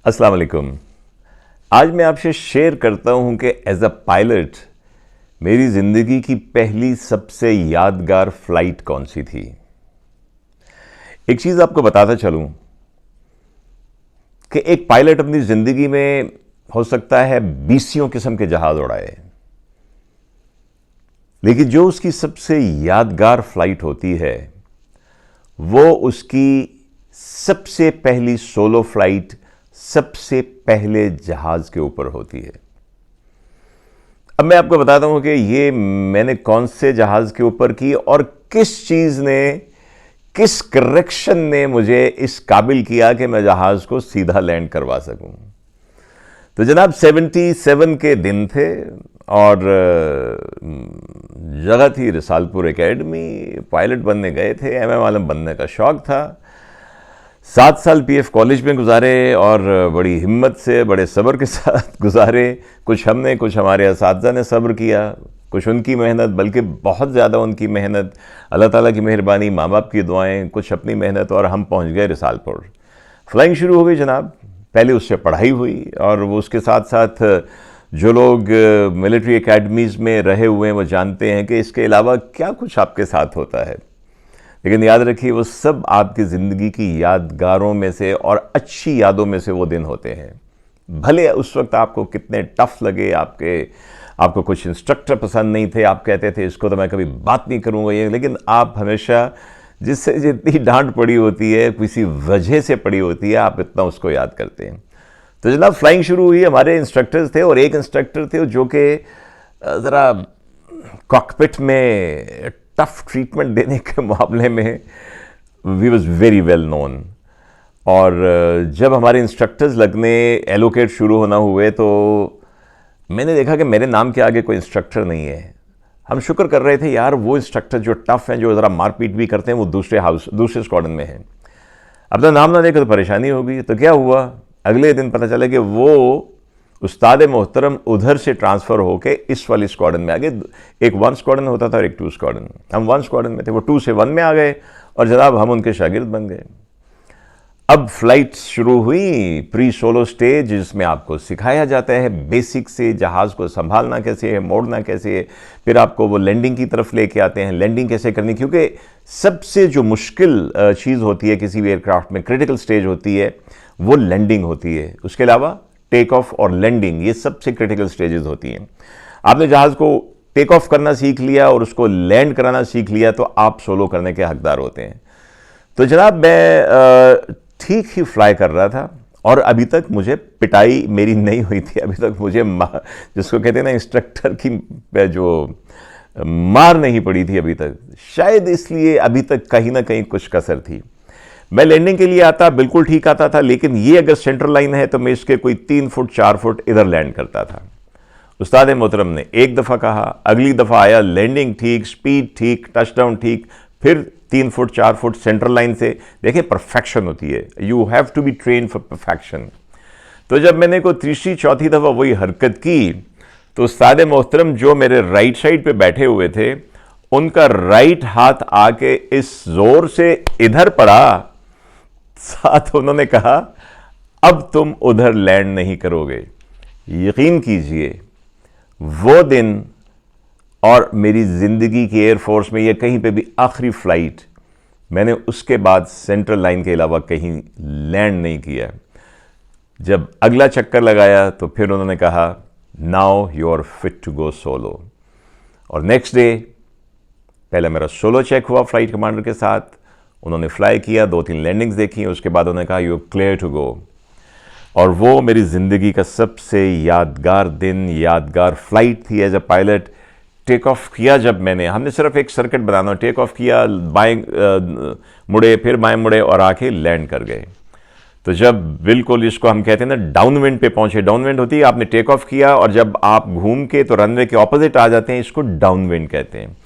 अस्सलाम वालेकुम। आज मैं आपसे शेयर करता हूं कि एज अ पायलट मेरी ज़िंदगी की पहली सबसे यादगार फ्लाइट कौन सी थी। एक चीज़ आपको बताता चलूं कि एक पायलट अपनी ज़िंदगी में हो सकता है बीसियों किस्म के जहाज़ उड़ाए, लेकिन जो उसकी सबसे यादगार फ्लाइट होती है वो उसकी सबसे पहली सोलो फ्लाइट सबसे पहले जहाज के ऊपर होती है। अब मैं आपको बताता हूं कि ये मैंने कौन से जहाज के ऊपर की और किस चीज ने, किस करेक्शन ने मुझे इस काबिल किया कि मैं जहाज को सीधा लैंड करवा सकूं। तो जनाब 77 के दिन थे और जगह थी रिसालपुर एकेडमी। पायलट बनने गए थे, एमएम आलम बनने का शौक था। 7 साल पीएफ कॉलेज में गुजारे और बड़ी हिम्मत से, बड़े सब्र के साथ गुजारे। कुछ हमने, कुछ हमारे असातिज़ा ने सब्र किया, कुछ उनकी मेहनत, बल्कि बहुत ज़्यादा उनकी मेहनत, अल्लाह ताला की मेहरबानी, माँ बाप की दुआएं, कुछ अपनी मेहनत, और हम पहुंच गए रिसालपुर। फ्लाइंग शुरू हो गई जनाब। पहले उससे पढ़ाई हुई और वो उसके साथ साथ जो लोग मिलिट्री एकेडमीज़ में रहे हुए हैं वो जानते हैं कि इसके अलावा क्या कुछ आपके साथ होता है। लेकिन याद रखिए, वो सब आपकी ज़िंदगी की यादगारों में से और अच्छी यादों में से वो दिन होते हैं। भले उस वक्त आपको कितने टफ लगे, आपको कुछ इंस्ट्रक्टर पसंद नहीं थे, आप कहते थे इसको तो मैं कभी बात नहीं करूँगा ये, लेकिन आप हमेशा जिससे जितनी डांट पड़ी होती है, किसी वजह से पड़ी होती है, आप इतना उसको याद करते हैं। तो जनाब फ्लाइंग शुरू हुई। हमारे इंस्ट्रक्टर्स थे और एक इंस्ट्रक्टर थे जो कि ज़रा कॉकपिट में टफ ट्रीटमेंट देने के मामले में we was very well known. और जब हमारे इंस्ट्रक्टर्स लगने एलोकेट शुरू होना हुए तो मैंने देखा कि मेरे नाम के आगे कोई इंस्ट्रक्टर नहीं है। हम शुक्र कर रहे थे यार, वो इंस्ट्रक्टर जो टफ हैं, जो ज़रा मारपीट भी करते हैं, वो दूसरे स्क्वाड्रन में हैं। अपना नाम ना देकर तो परेशानी होगी। तो क्या हुआ, अगले दिन पता चला कि वो उस्ताद मोहतरम उधर से ट्रांसफ़र होके इस वाली स्क्वाड्रन में आ गए। एक 1 स्क्वाड्रन होता था और एक 2 स्क्वाड्रन। हम 1 स्क्वाड्रन में थे, वो 2 से 1 में आ गए और जनाब हम उनके शागिर्द बन गए। अब फ्लाइट शुरू हुई, प्री सोलो स्टेज, जिसमें आपको सिखाया जाता है बेसिक से जहाज़ को संभालना कैसे है, मोड़ना कैसे है। फिर आपको वो लैंडिंग की तरफ लेके आते हैं, लैंडिंग कैसे करनी, क्योंकि सबसे जो मुश्किल चीज़ होती है किसी भी एयरक्राफ्ट में, क्रिटिकल स्टेज होती है, वो लैंडिंग होती है। उसके अलावा टेक ऑफ और लैंडिंग, ये सबसे क्रिटिकल स्टेजेस होती हैं। आपने जहाज़ को टेक ऑफ करना सीख लिया और उसको लैंड कराना सीख लिया तो आप सोलो करने के हकदार होते हैं। तो जनाब मैं ठीक ही फ्लाई कर रहा था और अभी तक मुझे पिटाई मेरी नहीं हुई थी। अभी तक मुझे जिसको कहते हैं ना इंस्ट्रक्टर की जो मार नहीं पड़ी थी अभी तक। शायद इसलिए अभी तक कहीं ना कहीं कुछ कसर थी। मैं लैंडिंग के लिए आता, बिल्कुल ठीक आता था, लेकिन ये अगर सेंट्रल लाइन है तो मैं इसके कोई 3 फुट 4 फुट इधर लैंड करता था। उस्ताद मोहतरम ने एक दफ़ा कहा, अगली दफ़ा आया, लैंडिंग ठीक, स्पीड ठीक, टचडाउन ठीक, फिर 3 फुट 4 फुट सेंट्रल लाइन से। देखिए परफेक्शन होती है, you have to be train for perfection. तो जब मैंने को तीसरी चौथी दफ़ा वही हरकत की तो उस्ताद मोहतरम जो मेरे राइट साइड पे बैठे हुए थे, उनका राइट हाथ आके इस जोर से इधर पड़ा, साथ उन्होंने कहा अब तुम उधर लैंड नहीं करोगे। यकीन कीजिए वो दिन और मेरी ज़िंदगी की एयरफोर्स में ये कहीं पे भी आखिरी फ्लाइट, मैंने उसके बाद सेंट्रल लाइन के अलावा कहीं लैंड नहीं किया। जब अगला चक्कर लगाया तो फिर उन्होंने कहा now you are fit to go solo. और नेक्स्ट डे पहले मेरा सोलो चेक हुआ फ्लाइट कमांडर के साथ। उन्होंने फ्लाई किया, 2-3 लैंडिंग्स देखी, उसके बाद उन्होंने कहा यू क्लियर टू गो। और वो मेरी ज़िंदगी का सबसे यादगार दिन, यादगार फ्लाइट थी as a pilot. Take off किया जब हमने सिर्फ एक सर्किट बनाना, टेक ऑफ किया, बाएं मुड़े, फिर बाएं मुड़े और आके लैंड कर गए। तो जब बिल्कुल इसको हम कहते हैं ना डाउन विंड पे पहुंचे, डाउन विंड होती है, आपने टेक ऑफ किया और जब आप घूम के तो रनवे के ऑपोजिट आ जाते हैं, इसको डाउन विंड कहते हैं।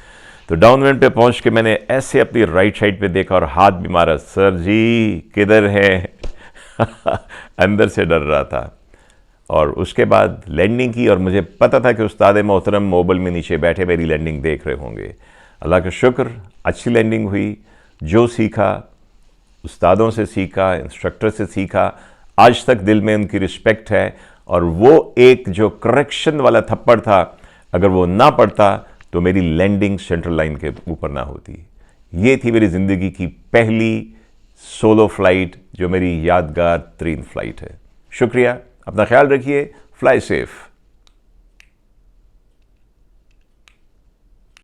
तो डाउन विंड पे पहुंच के मैंने ऐसे अपनी राइट साइड पे देखा और हाथ भी मारा, सर जी किधर है अंदर से डर रहा था। और उसके बाद लैंडिंग की और मुझे पता था कि उस्ताद मोहतरम मोबाइल में नीचे बैठे मेरी लैंडिंग देख रहे होंगे। अल्लाह का शुक्र, अच्छी लैंडिंग हुई। जो सीखा उस्तादों से सीखा, इंस्ट्रक्टर से सीखा, आज तक दिल में उनकी रिस्पेक्ट है। और वो एक जो करेक्शन वाला थप्पड़ था, अगर वो ना पड़ता तो मेरी लैंडिंग सेंट्रल लाइन के ऊपर ना होती। ये थी मेरी ज़िंदगी की पहली सोलो फ्लाइट, जो मेरी यादगार तरीन फ्लाइट है। शुक्रिया, अपना ख्याल रखिए, फ्लाई सेफ।